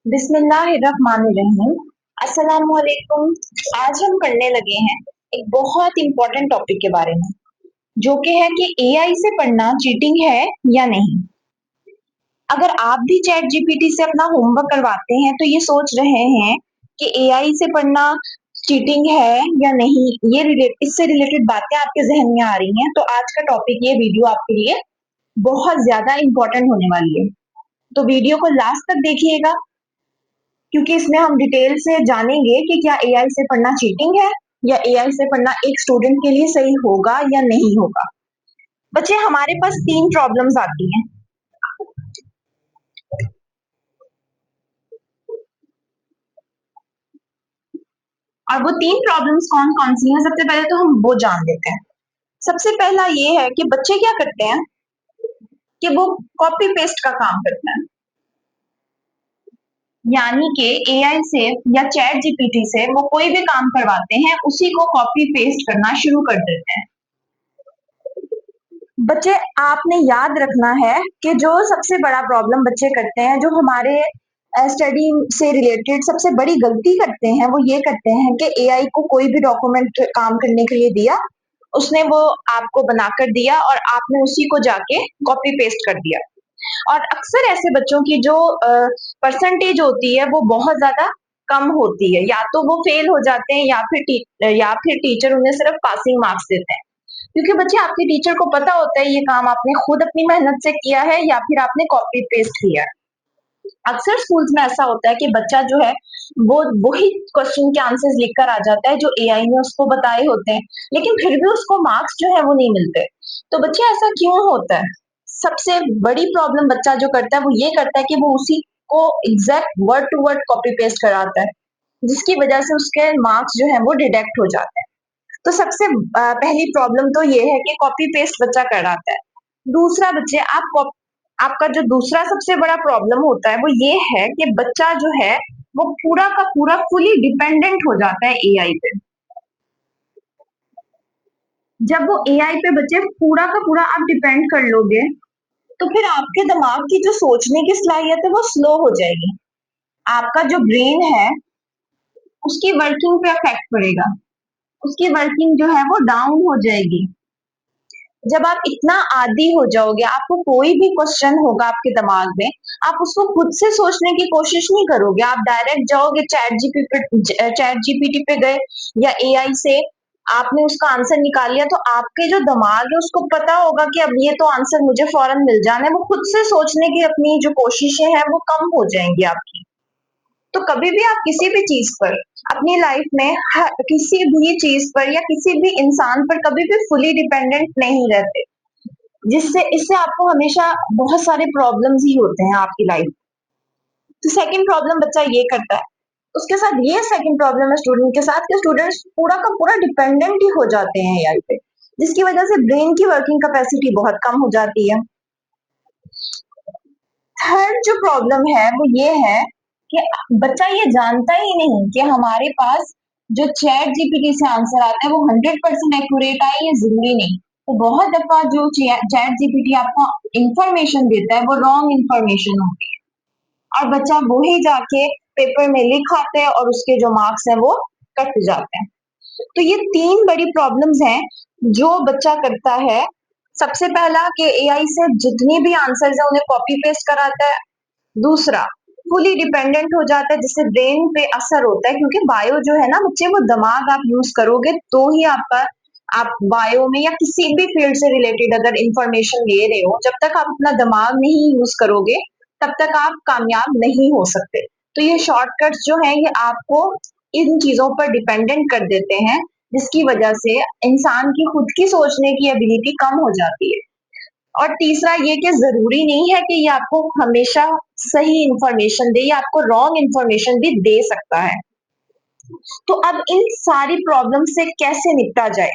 बिस्मिल्लाहिर्रहमानिर्रहीम। अस्सलामुअलैकुम। आज हम पढ़ने लगे हैं एक बहुत इंपॉर्टेंट टॉपिक के बारे में, जो कि है कि एआई से पढ़ना चीटिंग है या नहीं। अगर आप भी चैट जीपीटी से अपना होमवर्क करवाते हैं तो ये सोच रहे हैं कि एआई से पढ़ना चीटिंग है या नहीं, इससे रिलेटेड बातें आपके जहन में आ रही हैं, तो आज का टॉपिक, ये वीडियो आपके लिए बहुत ज्यादा इंपॉर्टेंट होने वाली है। तो वीडियो को लास्ट तक देखिएगा, क्योंकि इसमें हम डिटेल से जानेंगे कि क्या एआई से पढ़ना चीटिंग है या एआई से पढ़ना एक स्टूडेंट के लिए सही होगा या नहीं होगा। बच्चे, हमारे पास तीन प्रॉब्लम्स आती हैं। और वो तीन प्रॉब्लम्स कौन कौन सी हैं, सबसे पहले तो हम वो जान लेते हैं। सबसे पहला ये है कि बच्चे क्या करते हैं कि वो कॉपी पेस्ट का काम करते हैं, यानी कि एआई से या चैट जीपीटी से वो कोई भी काम करवाते हैं, उसी को कॉपी पेस्ट करना शुरू कर देते हैं। बच्चे, आपने याद रखना है कि जो सबसे बड़ा प्रॉब्लम बच्चे करते हैं, जो हमारे स्टडी से रिलेटेड सबसे बड़ी गलती करते हैं, वो ये करते हैं कि एआई को कोई भी डॉक्यूमेंट काम करने के लिए दिया, उसने वो आपको बनाकर दिया और आपने उसी को जाके कॉपी पेस्ट कर दिया। और अक्सर ऐसे बच्चों की जो परसेंटेज होती है वो बहुत ज्यादा कम होती है, या तो वो फेल हो जाते हैं या फिर टीचर उन्हें सिर्फ पासिंग मार्क्स देते हैं, क्योंकि बच्चे आपके टीचर को पता होता है ये काम आपने खुद अपनी मेहनत से किया है या फिर आपने कॉपी पेस्ट किया है। अक्सर स्कूल्स में ऐसा होता है कि बच्चा जो है वो वही क्वेश्चन के आंसर्स लिखकर आ जाता है जो एआई ने उसको बताए होते हैं, लेकिन फिर भी उसको मार्क्स जो है वो नहीं मिलते। तो बच्चे, ऐसा क्यों होता है? सबसे बड़ी प्रॉब्लम बच्चा जो करता है वो ये करता है कि वो उसी को exact word to word copy paste कराता है, जिसकी वजह से उसके मार्क्स जो है वो डिडक्ट हो जाते हैं। तो सबसे पहली प्रॉब्लम तो ये है कि कॉपी पेस्ट बच्चा कराता है। दूसरा, बच्चे, आपका जो दूसरा सबसे बड़ा प्रॉब्लम होता है वो ये है कि बच्चा जो है वो पूरा का पूरा फुली डिपेंडेंट हो जाता है एआई पे। जब वो एआई पे बच्चे पूरा का पूरा आप डिपेंड कर लोगे, तो फिर आपके दिमाग की जो सोचने की सलाहियत है वो स्लो हो जाएगी। आपका जो ब्रेन है उसकी वर्किंग पे इफेक्ट पड़ेगा, उसकी वर्किंग जो है वो डाउन हो जाएगी। जब आप इतना आदी हो जाओगे, आपको कोई भी क्वेश्चन होगा आपके दिमाग में, आप उसको खुद से सोचने की कोशिश नहीं करोगे, आप डायरेक्ट जाओगे चैट जीपीटी पे गए या एआई से आपने उसका आंसर निकाल लिया, तो आपके जो दिमाग है उसको पता होगा कि अब ये तो आंसर मुझे फौरन मिल जाना है, वो खुद से सोचने की अपनी जो कोशिशें हैं वो कम हो जाएंगी आपकी। तो कभी भी आप किसी भी चीज पर अपनी लाइफ में किसी भी चीज पर या किसी भी इंसान पर कभी भी फुली डिपेंडेंट नहीं रहते, जिससे इससे आपको हमेशा बहुत सारे प्रॉब्लम्स ही होते हैं आपकी लाइफ। तो सेकंड प्रॉब्लम बच्चा ये करता है, उसके साथ ये सेकंड प्रॉब्लम है स्टूडेंट के साथ कि स्टूडेंट्स पूरा का पूरा डिपेंडेंट ही हो जाते हैं एआई पे, जिसकी वजह से ब्रेन की वर्किंग कैपेसिटी बहुत कम हो जाती है। थर्ड जो प्रॉब्लम है वो ये है कि बच्चा ये जानता ही नहीं कि हमारे पास जो चैट जीपीटी से आंसर आता है वो 100% एक्यूरेट आए, ये जरूरी नहीं। तो बहुत दफा जो चैट जीपीटी आपको इंफॉर्मेशन देता है वो रॉन्ग इंफॉर्मेशन होती है, और बच्चा वो ही जाके पेपर में लिख आता है और उसके जो मार्क्स है वो कट जाते हैं। तो ये तीन बड़ी प्रॉब्लम्स हैं जो बच्चा करता है। सबसे पहला कि एआई से जितनी भी आंसर्स है उन्हें कॉपी पेस्ट कराता है। दूसरा, फुली डिपेंडेंट हो जाता है, जिससे ब्रेन पे असर होता है, क्योंकि बायो जो है ना बच्चे, वो दिमाग आप यूज करोगे तो ही आप बायो में या किसी भी फील्ड से रिलेटेड अगर इंफॉर्मेशन ले रहे हो, जब तक आप अपना दिमाग नहीं यूज करोगे तब तक आप कामयाब नहीं हो सकते। तो ये शॉर्टकट्स जो है ये आपको इन चीजों पर डिपेंडेंट कर देते हैं, जिसकी वजह से इंसान की खुद की सोचने की एबिलिटी कम हो जाती है। और तीसरा ये कि जरूरी नहीं है कि ये आपको हमेशा सही इंफॉर्मेशन दे, या आपको रॉन्ग इंफॉर्मेशन भी दे सकता है। तो अब इन सारी प्रॉब्लम से कैसे निपटा जाए?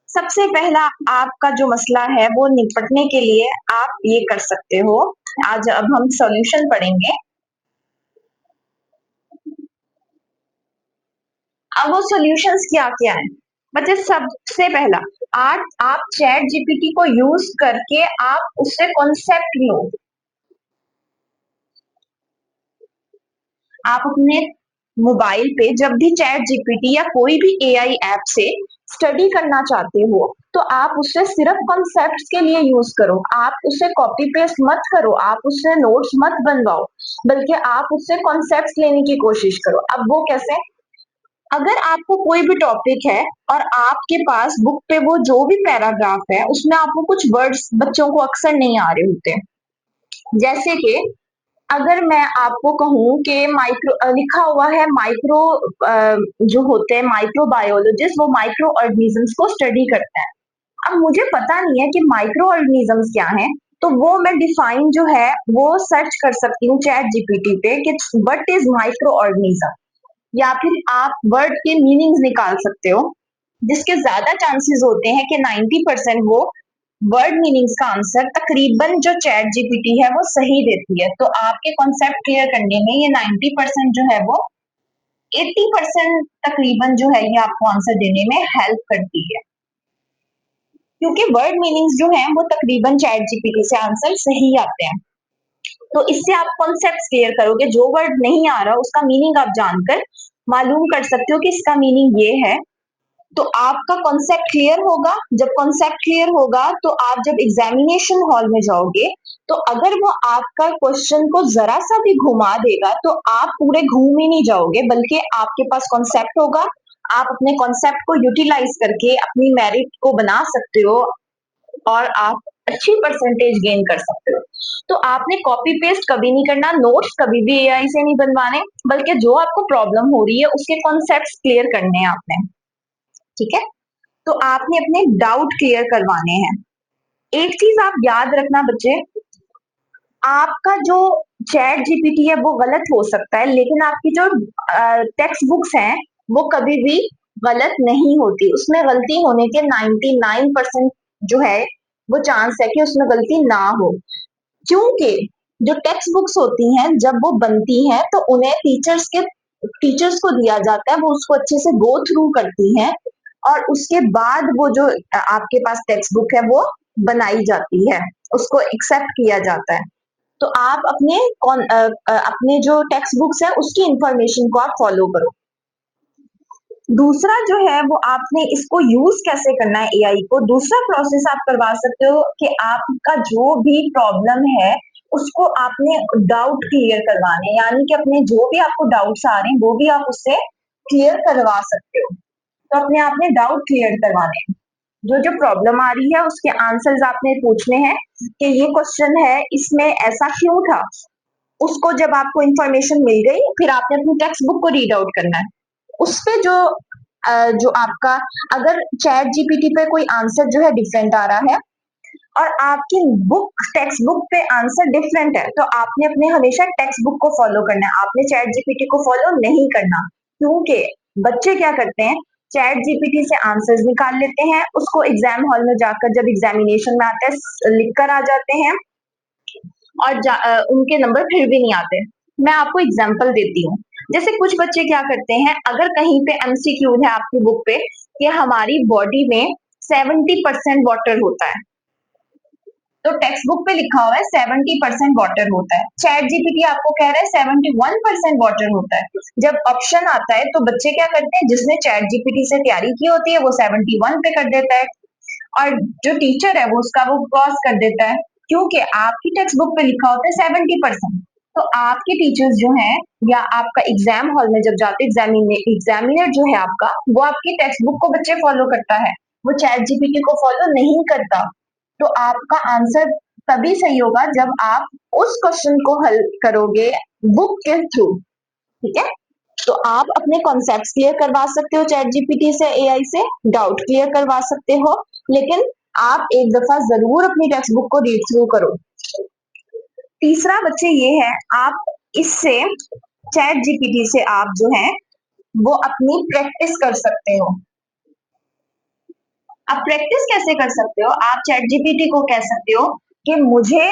सबसे पहला आपका जो मसला है वो निपटने के लिए आप ये कर सकते हो। आज अब हम सॉल्यूशन पढ़ेंगे। अब वो सॉल्यूशंस क्या क्या है? बच्चे, सबसे पहला, आप चैट जीपीटी को यूज करके आप उससे कॉन्सेप्ट लो। आप अपने मोबाइल पे जब भी चैट जीपीटी या कोई भी एआई ऐप से स्टडी करना चाहते हो, तो आप उससे सिर्फ कॉन्सेप्ट्स के लिए यूज करो। आप उससे कॉपी पेस्ट मत करो, आप उससे नोट्स मत बनवाओ, बल्कि आप उससे कॉन्सेप्ट्स लेने की कोशिश करो। अब वो कैसे? अगर आपको कोई भी टॉपिक है और आपके पास बुक पे वो जो भी पैराग्राफ है उसमें आपको कुछ वर्ड्स बच्चों को अक्सर नहीं आ रहे होते, जैसे कि अगर मैं आपको कहूँ कि माइक्रो लिखा हुआ है माइक्रो, जो होते हैं माइक्रोबायोलॉजिस्ट, वो माइक्रो ऑर्गेनिजम्स को स्टडी करते हैं। अब मुझे पता नहीं है कि माइक्रो ऑर्गेनिजम्स क्या हैं, तो वो मैं डिफाइन जो है वो सर्च कर सकती हूँ चैट जीपीटी पे कि व्हाट इज माइक्रो ऑर्गेनिज्म, या फिर आप वर्ड के मीनिंग्स निकाल सकते हो, जिसके ज्यादा चांसेस होते हैं कि 90% वो वर्ड मीनिंग्स का आंसर तकरीबन जो चैट जीपीटी है वो सही देती है। तो आपके कॉन्सेप्ट क्लियर करने में ये 90% जो है वो 80% तकरीबन जो है ये आपको आंसर देने में हेल्प करती है, क्योंकि वर्ड मीनिंग्स जो है वो तकरीबन चैट जीपीटी से आंसर सही आते हैं। तो इससे आप कॉन्सेप्ट क्लियर करोगे, जो वर्ड नहीं आ रहा उसका मीनिंग आप जानकर मालूम कर सकते हो कि इसका मीनिंग ये है। तो आपका कॉन्सेप्ट क्लियर होगा। जब कॉन्सेप्ट क्लियर होगा तो आप जब एग्जामिनेशन हॉल में जाओगे, तो अगर वो आपका क्वेश्चन को जरा सा भी घुमा देगा तो आप पूरे घूम ही नहीं जाओगे, बल्कि आपके पास कॉन्सेप्ट होगा। आप अपने कॉन्सेप्ट को यूटिलाइज करके अपनी मेरिट को बना सकते हो और आप अच्छी परसेंटेज गेन कर सकते हो। तो आपने कॉपी पेस्ट कभी नहीं करना, नोट्स कभी भी एआई से नहीं बनवाने, बल्कि जो आपको प्रॉब्लम हो रही है उसके कॉन्सेप्ट क्लियर करने हैं आपने। ठीक है? तो आपने अपने डाउट क्लियर करवाने हैं। एक चीज आप याद रखना बच्चे, आपका जो चैट जीपीटी है वो गलत हो सकता है, लेकिन आपकी जो टेक्स्ट बुक्स हैं वो कभी भी गलत नहीं होती। उसमें गलती होने के 99% जो है वो चांस है कि उसमें गलती ना हो, क्योंकि जो टेक्स्ट बुक्स होती हैं जब वो बनती हैं तो उन्हें टीचर्स को दिया जाता है, वो उसको अच्छे से गो थ्रू करती हैं और उसके बाद वो जो आपके पास टेक्स्ट बुक है वो बनाई जाती है, उसको एक्सेप्ट किया जाता है। तो आप अपने जो टेक्स्ट बुक्स है उसकी इंफॉर्मेशन को आप फॉलो करो। दूसरा जो है वो आपने इसको यूज कैसे करना है एआई को, दूसरा प्रोसेस आप करवा सकते हो कि आपका जो भी प्रॉब्लम है उसको आपने डाउट क्लियर करवाने, यानी कि अपने जो भी आपको डाउट्स आ रहे हैं वो भी आप उससे क्लियर करवा सकते हो। तो अपने आपने डाउट क्लियर करवाने हैं, जो जो प्रॉब्लम आ रही है उसके आंसर्स आपने पूछने हैं कि ये क्वेश्चन है इसमें ऐसा क्यों था। उसको जब आपको इंफॉर्मेशन मिल गई फिर आपने अपनी टेक्स्ट बुक को रीड आउट करना है। उस पे जो आपका, अगर चैट जीपीटी पे कोई आंसर जो है डिफरेंट आ रहा है और आपकी बुक टेक्स्ट बुक पे आंसर डिफरेंट है, तो आपने अपने हमेशा टेक्स्ट बुक को फॉलो करना है, आपने चैट जीपीटी को फॉलो नहीं करना। क्योंकि बच्चे क्या करते हैं, चैट जीपीटी से आंसर्स निकाल लेते हैं, उसको एग्जाम हॉल में जाकर जब एग्जामिनेशन में आते हैं लिख कर आ जाते हैं और उनके नंबर फिर भी नहीं आते। मैं आपको एग्जांपल देती हूँ। जैसे कुछ बच्चे क्या करते हैं, अगर कहीं पे एमसीक्यू है आपकी बुक पे कि हमारी बॉडी में 70% वाटर होता है, तो टेक्स्ट बुक पे लिखा हुआ है 70% वाटर होता है, चैट जीपीटी आपको कह रहा है 71% वाटर होता है। जब ऑप्शन आता है तो बच्चे क्या करते हैं, जिसने चैट जीपीटी से तैयारी की होती है वो 71 पे कर देता है और जो टीचर है वो उसका वो क्रॉस कर देता है, क्योंकि आपकी टेक्स्ट बुक पे लिखा होता है 70%। तो आपके टीचर्स जो हैं या आपका एग्जाम हॉल में जब जाते एग्जामिनर जो है आपका, वो आपकी टेक्स्ट बुक को बच्चे फॉलो करता है, वो चैट जीपीटी को फॉलो नहीं करता। तो आपका आंसर तभी सही होगा जब आप उस क्वेश्चन को हल करोगे बुक के थ्रू। ठीक है? तो आप अपने कॉन्सेप्ट क्लियर करवा सकते हो चैट जीपीटी से, एआई से डाउट क्लियर करवा सकते हो, लेकिन आप एक दफा जरूर अपनी टेक्स्ट बुक को रीड थ्रू करो। तीसरा बच्चे ये है, आप इससे चैट जीपीटी से आप जो है वो अपनी प्रैक्टिस कर सकते हो। आप प्रैक्टिस कैसे कर सकते हो, आप चैट जीपीटी को कह सकते हो कि मुझे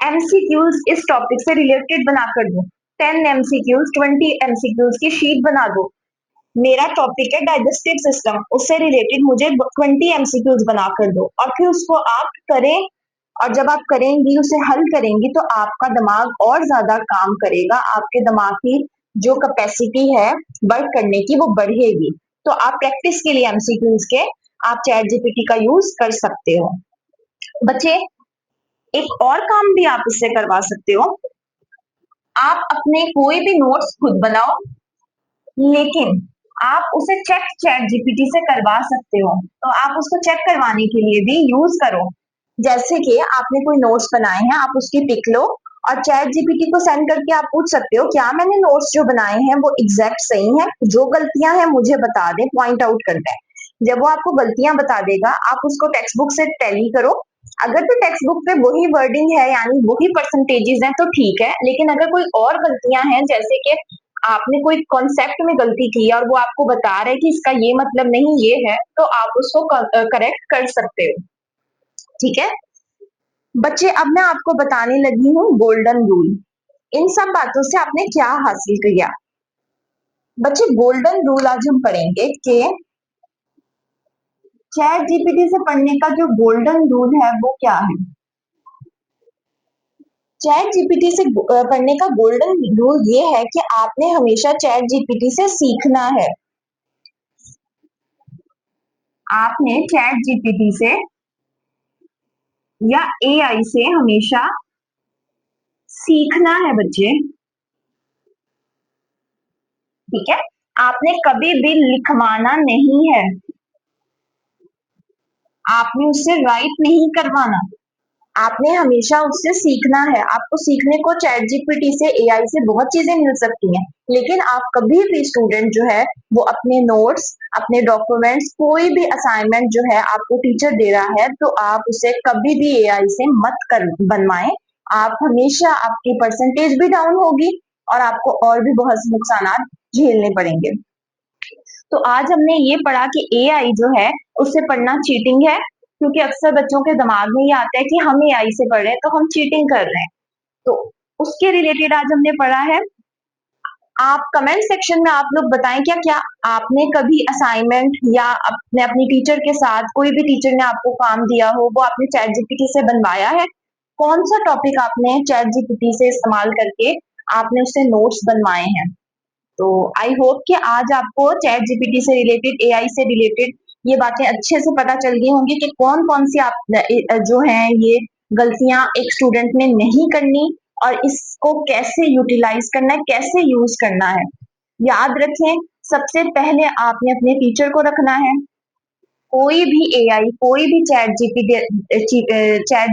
एमसीक्यूज इस टॉपिक से रिलेटेड बनाकर दो, 10 एमसीक्यूज 20 एमसीक्यूज की शीट बना दो। मेरा टॉपिक है डाइजेस्टिव सिस्टम, उससे रिलेटेड मुझे 20 एमसीक्यूज बना कर दो, और फिर उसको आप करें। और जब आप करेंगी, उसे हल करेंगी, तो आपका दिमाग और ज्यादा काम करेगा, आपके दिमाग की जो कैपेसिटी है वर्क करने की वो बढ़ेगी। तो आप प्रैक्टिस के लिए एमसीक्यूज के आप चैट जीपीटी का यूज कर सकते हो। बच्चे, एक और काम भी आप इससे करवा सकते हो। आप अपने कोई भी नोट्स खुद बनाओ, लेकिन आप उसे चेक चैट जीपीटी से करवा सकते हो। तो आप उसको चेक करवाने के लिए भी यूज करो। जैसे कि आपने कोई नोट्स बनाए हैं, आप उसकी पिक लो और चैट जीपीटी को सेंड करके आप पूछ सकते हो, क्या मैंने नोट्स जो बनाए हैं वो एग्जैक्ट सही है, जो गलतियां हैं मुझे बता दे, पॉइंट आउट कर दे। जब वो आपको गलतियां बता देगा, आप उसको टेक्स्ट बुक से टैली करो। अगर तो टेक्स्ट बुक पे वही वर्डिंग है, यानी वही परसेंटेजेस हैं, तो ठीक है। लेकिन अगर कोई और गलतियां हैं, जैसे कि आपने कोई कॉन्सेप्ट में गलती की और वो आपको बता रहे कि इसका ये मतलब नहीं ये है, तो आप उसको करेक्ट कर सकते हो। ठीक है बच्चे, अब मैं आपको बताने लगी हूँ गोल्डन रूल। इन सब बातों से आपने क्या हासिल किया? बच्चे, गोल्डन रूल आज हम पढ़ेंगे कि चैट जीपीटी से पढ़ने का जो गोल्डन रूल है वो क्या है। चैट जीपीटी से पढ़ने का गोल्डन रूल ये है कि आपने हमेशा चैट जीपीटी से सीखना है। आपने चैट जीपीटी से या एआई से हमेशा सीखना है बच्चे। ठीक है, आपने कभी भी लिखवाना नहीं है, आपने उससे राइट नहीं करवाना, आपने हमेशा उससे सीखना है। आपको सीखने को चैट जीपीटी से, एआई से बहुत चीजें मिल सकती हैं, लेकिन आप कभी भी स्टूडेंट जो है वो अपने नोट्स, अपने डॉक्यूमेंट्स, कोई भी असाइनमेंट जो है आपको टीचर दे रहा है, तो आप उसे कभी भी एआई से मत कर बनवाएं। आप हमेशा, आपकी परसेंटेज भी डाउन होगी और आपको और भी बहुत से नुकसान झेलने पड़ेंगे। तो आज हमने ये पढ़ा कि एआई जो है उससे पढ़ना चीटिंग है, क्योंकि अक्सर बच्चों के दिमाग में ये आता है कि हम एआई से पढ़ रहे हैं तो हम चीटिंग कर रहे हैं। तो उसके रिलेटेड आज हमने पढ़ा है। आप कमेंट सेक्शन में आप लोग बताएं, क्या क्या आपने कभी असाइनमेंट या अपने अपनी टीचर के साथ, कोई भी टीचर ने आपको काम दिया हो वो आपने चैट जीपीटी से बनवाया है? कौन सा टॉपिक आपने चैट जीपीटी से इस्तेमाल करके आपने उससे नोट्स बनवाए हैं? तो आई होप कि आज आपको चैट जीपीटी से रिलेटेड, एआई से रिलेटेड ये बातें अच्छे से पता चल गई होंगी कि कौन कौन सी आप जो हैं ये गलतियां एक स्टूडेंट ने नहीं करनी, और इसको कैसे यूटिलाइज करना है, कैसे यूज करना है। याद रखें, सबसे पहले आपने अपने टीचर को रखना है। कोई भी एआई, कोई भी चैट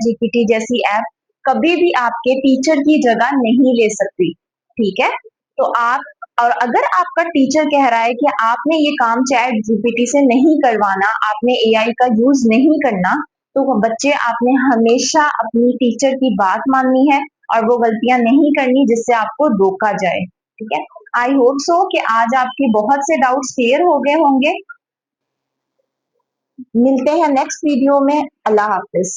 जीपीटी जैसी ऐप कभी भी आपके टीचर की जगह नहीं ले सकती। ठीक है, तो आप, और अगर आपका टीचर कह रहा है कि आपने ये काम चैट जीपीटी से नहीं करवाना, आपने एआई का यूज नहीं करना, तो बच्चे आपने हमेशा अपनी टीचर की बात माननी है और वो गलतियां नहीं करनी जिससे आपको रोका जाए। ठीक है, आई होप सो कि आज आपके बहुत से डाउट्स क्लियर हो गए होंगे। मिलते हैं नेक्स्ट वीडियो में। अल्लाह हाफिज।